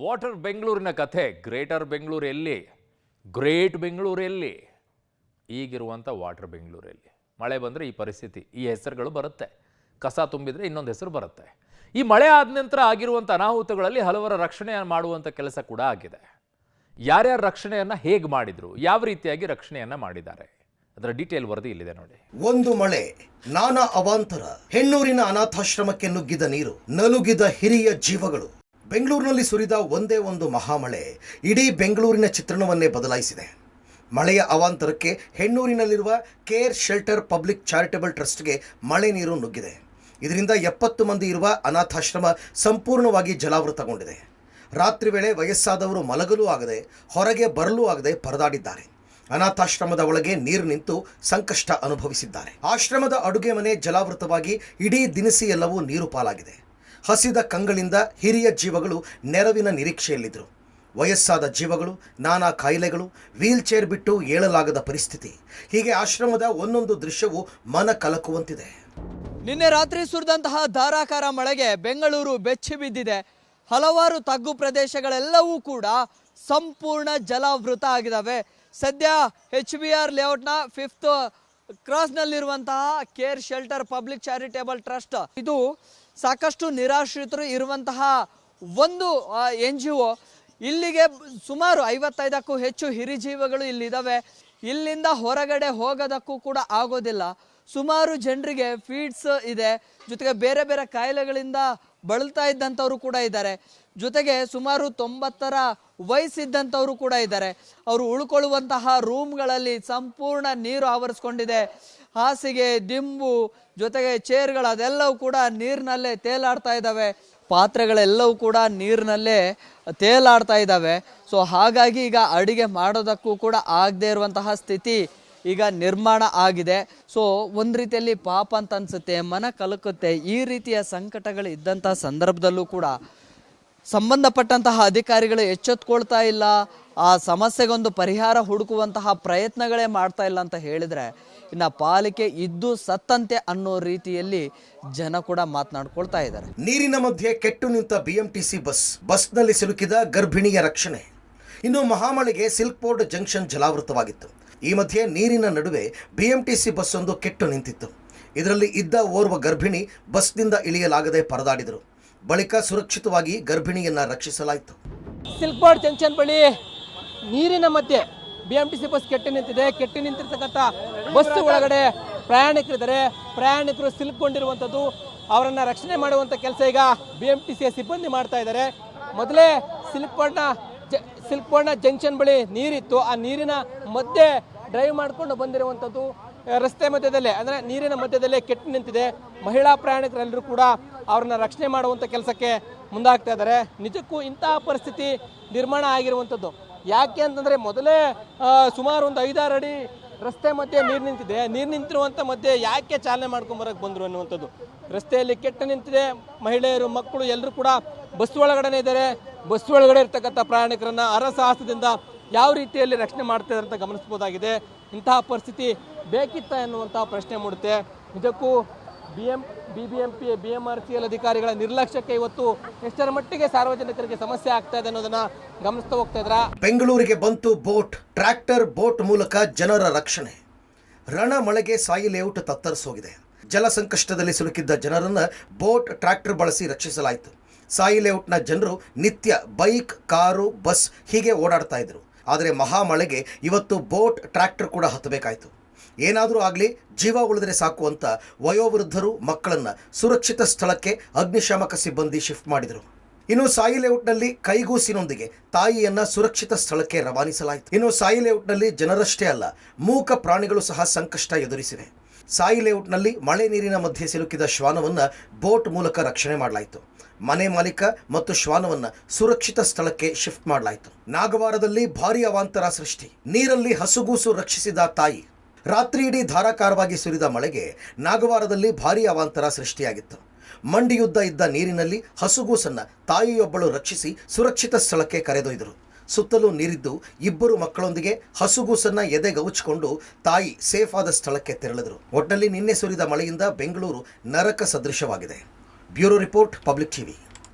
Water ಬೆಂಗಳೂರಿನ ಕಥೆ greater Bengaluru ಎಲ್ಲಿ, ಗ್ರೇಟ್ ಬೆಂಗಳೂರು ಎಲ್ಲಿ, ಈಗಿರುವಂಥ ವಾಟರ್ ಬೆಂಗಳೂರಲ್ಲಿ ಮಳೆ ಬಂದರೆ ಈ ಪರಿಸ್ಥಿತಿ, ಈ ಹೆಸರುಗಳು ಬರುತ್ತೆ. ಕಸ ತುಂಬಿದರೆ ಇನ್ನೊಂದು ಹೆಸರು ಬರುತ್ತೆ. ಈ ಮಳೆ ಆದ ನಂತರ ಆಗಿರುವಂಥ ಅನಾಹುತಗಳಲ್ಲಿ ಹಲವರ ರಕ್ಷಣೆ ಮಾಡುವಂಥ ಕೆಲಸ ಕೂಡ ಆಗಿದೆ. ಯಾರ್ಯಾರ ರಕ್ಷಣೆಯನ್ನು ಹೇಗೆ ಮಾಡಿದ್ರು, ಯಾವ ರೀತಿಯಾಗಿ ರಕ್ಷಣೆಯನ್ನು ಮಾಡಿದ್ದಾರೆ, ಅದರ ಡೀಟೇಲ್ ವರದಿ ಇಲ್ಲಿದೆ ನೋಡಿ. ಒಂದು ಮಳೆ, ನಾನಾ ಅವಾಂತರ, ಹೆಣ್ಣೂರಿನ ಅನಾಥಾಶ್ರಮಕ್ಕೆ ನುಗ್ಗಿದ ನೀರು, ನಲುಗಿದ ಹಿರಿಯ ಜೀವಗಳು. ಬೆಂಗಳೂರಿನಲ್ಲಿ ಸುರಿದ ಒಂದೇ ಒಂದು ಮಹಾಮಳೆ ಇಡೀ ಬೆಂಗಳೂರಿನ ಚಿತ್ರಣವನ್ನೇ ಬದಲಾಯಿಸಿದೆ. ಮಳೆಯ ಅವಾಂತರಕ್ಕೆ ಹೆಣ್ಣೂರಿನಲ್ಲಿರುವ ಕೇರ್ ಶೆಲ್ಟರ್ ಪಬ್ಲಿಕ್ ಚಾರಿಟಬಲ್ ಟ್ರಸ್ಟ್ಗೆ ಮಳೆ ನೀರು ನುಗ್ಗಿದೆ. ಇದರಿಂದ 70 ಮಂದಿ ಇರುವ ಅನಾಥಾಶ್ರಮ ಸಂಪೂರ್ಣವಾಗಿ ಜಲಾವೃತಗೊಂಡಿದೆ. ರಾತ್ರಿ ವೇಳೆ ವಯಸ್ಸಾದವರು ಮಲಗಲೂ ಆಗದೆ, ಹೊರಗೆ ಬರಲೂ ಆಗದೆ ಪರದಾಡಿದ್ದಾರೆ. ಅನಾಥಾಶ್ರಮದ ಒಳಗೆ ನೀರು ನಿಂತು ಸಂಕಷ್ಟ ಅನುಭವಿಸಿದ್ದಾರೆ. ಆಶ್ರಮದ ಅಡುಗೆ ಮನೆ ಜಲಾವೃತವಾಗಿ ಇಡೀ ದಿನಸಿ ಎಲ್ಲವೂ ನೀರು ಪಾಲಾಗಿದೆ. ಹಸಿದ ಕಂಗಳಿಂದ ಹಿರಿಯ ಜೀವಗಳು ನೆರವಿನ ನಿರೀಕ್ಷೆಯಲ್ಲಿದ್ದರು. ವಯಸ್ಸಾದ ಜೀವಗಳು, ನಾನಾ ಕಾಯಿಲೆಗಳು, ವೀಲ್ ಚೇರ್ ಬಿಟ್ಟು ಏಳಲಾಗದ ಪರಿಸ್ಥಿತಿ. ಹೀಗೆ ಆಶ್ರಮದ ಒಂದೊಂದು ದೃಶ್ಯವು ಮನ ಕಲಕುವಂತಿದೆ. ನಿನ್ನೆ ರಾತ್ರಿ ಸುರಿದಂತಹ ಧಾರಾಕಾರ ಮಳೆಗೆ ಬೆಂಗಳೂರು ಬೆಚ್ಚಿ ಬಿದ್ದಿದೆ. ಹಲವಾರು ತಗ್ಗು ಪ್ರದೇಶಗಳೆಲ್ಲವೂ ಕೂಡ ಸಂಪೂರ್ಣ ಜಲಾವೃತ ಆಗಿದ್ದಾವೆ. ಸದ್ಯ HBR ಲೇಔಟ್ನ 5th ಕ್ರಾಸ್ನಲ್ಲಿರುವಂತಹ care shelter public charitable trust, ಇದು ಸಾಕಷ್ಟು ನಿರಾಶ್ರಿತರು ಇರುವಂತಹ ಒಂದು NGO. ಇಲ್ಲಿಗೆ ಸುಮಾರು 55ಕ್ಕೂ ಹೆಚ್ಚು ಹಿರಿಜೀವಗಳು ಇಲ್ಲಿದ್ದಾವೆ. ಇಲ್ಲಿಂದ ಹೊರಗಡೆ ಹೋಗೋದಕ್ಕೂ ಕೂಡ ಆಗೋದಿಲ್ಲ. ಸುಮಾರು ಜನರಿಗೆ ಫೀಡ್ಸ್ ಇದೆ, ಜೊತೆಗೆ ಬೇರೆ ಬೇರೆ ಕಾಯಿಲೆಗಳಿಂದ ಬಳಲ್ತಾ ಇದ್ದಂಥವ್ರು ಕೂಡ ಇದ್ದಾರೆ. ಜೊತೆಗೆ ಸುಮಾರು 90ರ ವಯಸ್ಸಿದ್ದಂಥವ್ರು ಕೂಡ ಇದ್ದಾರೆ. ಅವರು ಉಳ್ಕೊಳ್ಳುವಂತಹ ರೂಮ್ಗಳಲ್ಲಿ ಸಂಪೂರ್ಣ ನೀರು ಆವರಿಸ್ಕೊಂಡಿದೆ. ಹಾಸಿಗೆ, ದಿಂಬು, ಜೊತೆಗೆ ಚೇರ್ಗಳು ಅದೆಲ್ಲವೂ ಕೂಡ ನೀರಿನಲ್ಲೇ ತೇಲಾಡ್ತಾ ಇದ್ದಾವೆ. ಪಾತ್ರೆಗಳೆಲ್ಲವೂ ಕೂಡ ನೀರಿನಲ್ಲೇ ತೇಲಾಡ್ತಾ ಇದ್ದಾವೆ. ಸೊ ಹಾಗಾಗಿ ಈಗ ಅಡುಗೆ ಮಾಡೋದಕ್ಕೂ ಕೂಡ ಆಗದೆ ಇರುವಂತಹ ಸ್ಥಿತಿ ಈಗ ನಿರ್ಮಾಣ ಆಗಿದೆ. ಸೊ ಒಂದು ರೀತಿಯಲ್ಲಿ ಪಾಪ ಅಂತ ಅನಿಸುತ್ತೆ, ಮನ ಕಲಕುತ್ತೆ. ಈ ರೀತಿಯ ಸಂಕಟಗಳು ಇದ್ದಂತಹ ಸಂದರ್ಭದಲ್ಲೂ ಕೂಡ ಸಂಬಂಧಪಟ್ಟಂತಹ ಅಧಿಕಾರಿಗಳು ಎಚ್ಚೆತ್ಕೊಳ್ತಾ ಇಲ್ಲ, ಆ ಸಮಸ್ಯೆಗೊಂದು ಪರಿಹಾರ ಹುಡುಕುವಂತಹ ಪ್ರಯತ್ನಗಳೇ ಮಾಡ್ತಾ ಇಲ್ಲ ಅಂತ ಹೇಳಿದರೆ ಇನ್ನು ಪಾಲಿಕೆ ಇದ್ದು ಸತ್ತಂತೆ ಅನ್ನೋ ರೀತಿಯಲ್ಲಿ ಜನ ಕೂಡ ಮಾತನಾಡ್ಕೊಳ್ತಾ ಇದ್ದಾರೆ. ನೀರಿನ ಮಧ್ಯೆ ಕೆಟ್ಟು ನಿಂತ BMTC ಬಸ್ನಲ್ಲಿ ಸಿಲುಕಿದ ಗರ್ಭಿಣಿಯ ರಕ್ಷಣೆ. ಇನ್ನು ಮಹಾಮಳೆಗೆ ಸಿಲ್ಕ್ ಬೋರ್ಡ್ ಜಂಕ್ಷನ್ ಜಲಾವೃತವಾಗಿತ್ತು. ಈ ಮಧ್ಯೆ ನೀರಿನ ನಡುವೆ BMTC ಬಸ್ ಒಂದು ಕೆಟ್ಟು ನಿಂತಿತ್ತು. ಇದರಲ್ಲಿ ಇದ್ದ ಓರ್ವ ಗರ್ಭಿಣಿ ಬಸ್ನಿಂದ ಇಳಿಯಲಾಗದೆ ಪರದಾಡಿದರು. ಬಳಿಕ ಸುರಕ್ಷಿತವಾಗಿ ಗರ್ಭಿಣಿಯನ್ನ ರಕ್ಷಿಸಲಾಯಿತು. ಸಿಲ್ಕ್ ಬೋರ್ಡ್ ಜಂಕ್ಷನ್ ಬಳಿ ನೀರಿನ ಮಧ್ಯೆ BMTC ಬಸ್ ಕೆಟ್ಟು ನಿಂತಿದೆ. ಕೆಟ್ಟು ನಿಂತಿರ್ತಕ್ಕಂಥ ಬಸ್ ಒಳಗಡೆ ಪ್ರಯಾಣಿಕರಿದ್ದಾರೆ. ಪ್ರಯಾಣಿಕರು ಸಿಲುಕೊಂಡಿರುವಂಥದ್ದು, ಅವರನ್ನು ರಕ್ಷಣೆ ಮಾಡುವಂಥ ಕೆಲಸ ಈಗ BMTC ಸಿಬ್ಬಂದಿ ಮಾಡ್ತಾ ಇದ್ದಾರೆ. ಮೊದಲೇ ಸಿಲ್ಕ್ ಬೋರ್ಡ್ನ ಜಂಕ್ಷನ್ ಬಳಿ ನೀರಿತ್ತು. ಆ ನೀರಿನ ಮಧ್ಯೆ ಡ್ರೈವ್ ಮಾಡಿಕೊಂಡು ಬಂದಿರುವಂಥದ್ದು ರಸ್ತೆ ಮಧ್ಯದಲ್ಲೇ, ಅಂದರೆ ನೀರಿನ ಮಧ್ಯದಲ್ಲೇ ಕೆಟ್ಟು ನಿಂತಿದೆ. ಮಹಿಳಾ ಪ್ರಯಾಣಿಕರೆಲ್ಲರೂ ಕೂಡ ಅವ್ರನ್ನ ರಕ್ಷಣೆ ಮಾಡುವಂಥ ಕೆಲಸಕ್ಕೆ ಮುಂದಾಗ್ತಾ ಇದ್ದಾರೆ. ನಿಜಕ್ಕೂ ಇಂತಹ ಪರಿಸ್ಥಿತಿ ನಿರ್ಮಾಣ ಆಗಿರುವಂಥದ್ದು ಯಾಕೆ ಅಂತಂದರೆ, ಮೊದಲೇ ಸುಮಾರು ಒಂದು 5-6 ಅಡಿ ರಸ್ತೆ ಮಧ್ಯೆ ನೀರು ನಿಂತಿದೆ. ನೀರು ನಿಂತಿರುವಂಥ ಮಧ್ಯೆ ಯಾಕೆ ಚಾಲನೆ ಮಾಡ್ಕೊಂಬರಕ್ಕೆ ಬಂದರು ಅನ್ನುವಂಥದ್ದು. ರಸ್ತೆಯಲ್ಲಿ ಕೆಟ್ಟು ನಿಂತಿದೆ. ಮಹಿಳೆಯರು, ಮಕ್ಕಳು ಎಲ್ಲರೂ ಕೂಡ ಬಸ್ ಒಳಗಡೆ ಇದ್ದಾರೆ. ಬಸ್ ಒಳಗಡೆ ಇರ್ತಕ್ಕಂಥ ಪ್ರಯಾಣಿಕರನ್ನು ಅರಸಾಹಸದಿಂದ ಯಾವ ರೀತಿಯಲ್ಲಿ ರಕ್ಷಣೆ ಮಾಡ್ತಿದ್ದಾರೆ ಅಂತ ಗಮನಿಸ್ಬೋದಾಗಿದೆ. ಇಂತಹ ಪರಿಸ್ಥಿತಿ ಬೇಕಿತ್ತ ಎನ್ನುವಂತಹ ಪ್ರಶ್ನೆ ಮೂಡುತ್ತೆ. ನಿಜಕ್ಕೂ BMRCL ಅಧಿಕಾರಿಗಳ ನಿರ್ಲಕ್ಷ್ಯಕ್ಕೆ ಇವತ್ತು ಎಷ್ಟರ ಮಟ್ಟಿಗೆ ಸಾರ್ವಜನಿಕರಿಗೆ ಸಮಸ್ಯೆ ಆಗ್ತಾ ಇದೆ ಅನ್ನೋದನ್ನ ಗಮನಿಸ್ತಾ ಹೋಗ್ತಾ ಇದ್ರ. ಬೆಂಗಳೂರಿಗೆ ಬಂತು ಬೋಟ್, ಟ್ರ್ಯಾಕ್ಟರ್ ಬೋಟ್ ಮೂಲಕ ಜನರ ರಕ್ಷಣೆ. ರಣ ಮಳೆಗೆ ಸಾಯಿ ಲೇಔಟ್ ತತ್ತರಿಸೋಗಿದೆ. ಜಲ ಸಂಕಷ್ಟದಲ್ಲಿ ಸಿಲುಕಿದ್ದ ಜನರನ್ನ ಬೋಟ್, ಟ್ರ್ಯಾಕ್ಟರ್ ಬಳಸಿ ರಕ್ಷಿಸಲಾಯಿತು. ಸಾಯಿ ಲೇಔಟ್ನ ಜನರು ನಿತ್ಯ ಬೈಕ್, ಕಾರು, ಬಸ್ ಹೀಗೆ ಓಡಾಡ್ತಾ ಇದ್ರು. ಆದರೆ ಮಹಾಮಳೆಗೆ ಇವತ್ತು ಬೋಟ್, ಟ್ರ್ಯಾಕ್ಟರ್ ಕೂಡ ಹತ್ತಬೇಕಾಯಿತು. ಏನಾದರೂ ಆಗಲಿ, ಜೀವ ಉಳಿದರೆ ಸಾಕು ಅಂತ ವಯೋವೃದ್ಧರು, ಮಕ್ಕಳನ್ನು ಸುರಕ್ಷಿತ ಸ್ಥಳಕ್ಕೆ ಅಗ್ನಿಶಾಮಕ ಸಿಬ್ಬಂದಿ ಶಿಫ್ಟ್ ಮಾಡಿದರು. ಇನ್ನು ಸಾಯಿ ಲೇಔಟ್ನಲ್ಲಿ ಕೈಗೂಸಿನೊಂದಿಗೆ ತಾಯಿಯನ್ನ ಸುರಕ್ಷಿತ ಸ್ಥಳಕ್ಕೆ ರವಾನಿಸಲಾಯಿತು. ಇನ್ನು ಸಾಯಿ ಲೇಔಟ್ನಲ್ಲಿ ಜನರಷ್ಟೇ ಅಲ್ಲ, ಮೂಕ ಪ್ರಾಣಿಗಳು ಸಹ ಸಂಕಷ್ಟ ಎದುರಿಸಿವೆ. ಸಾಯಿ ಲೇಔಟ್ನಲ್ಲಿ ಮಳೆ ನೀರಿನ ಮಧ್ಯೆ ಸಿಲುಕಿದ ಶ್ವಾನವನ್ನು ಬೋಟ್ ಮೂಲಕ ರಕ್ಷಣೆ ಮಾಡಲಾಯಿತು. ಮನೆ ಮಾಲೀಕ ಮತ್ತು ಶ್ವಾನವನ್ನು ಸುರಕ್ಷಿತ ಸ್ಥಳಕ್ಕೆ ಶಿಫ್ಟ್ ಮಾಡಲಾಯಿತು. ನಾಗವಾರದಲ್ಲಿ ಭಾರೀ ಅವಾಂತರ ಸೃಷ್ಟಿ. ನೀರಲ್ಲಿ ಹಸುಗೂಸು ರಕ್ಷಿಸಿದ ತಾಯಿ. ರಾತ್ರಿ ಇಡೀ ಧಾರಾಕಾರವಾಗಿ ಸುರಿದ ಮಳೆಗೆ ನಾಗವಾರದಲ್ಲಿ ಭಾರೀ ಅವಾಂತರ ಸೃಷ್ಟಿಯಾಗಿತ್ತು. ಮಂಡಿಯುದ್ದ ಇದ್ದ ನೀರಿನಲ್ಲಿ ಹಸುಗೂಸನ್ನ ತಾಯಿಯೊಬ್ಬಳು ರಕ್ಷಿಸಿ ಸುರಕ್ಷಿತ ಸ್ಥಳಕ್ಕೆ ಕರೆದೊಯ್ದರು. ಸುತ್ತಲೂ ನೀರಿದ್ದು 2 ಮಕ್ಕಳೊಂದಿಗೆ ಹಸುಗೂಸನ್ನ ಎದೆಗವುಚಿಕೊಂಡು ತಾಯಿ ಸೇಫ್ ಆದ ಸ್ಥಳಕ್ಕೆ ತೆರಳಿದರು. ಒಟ್ಟಿನಲ್ಲಿ ನಿನ್ನೆ ಸುರಿದ ಮಳೆಯಿಂದ ಬೆಂಗಳೂರು ನರಕ ಸದೃಶವಾಗಿದೆ. Bureau report, public TV.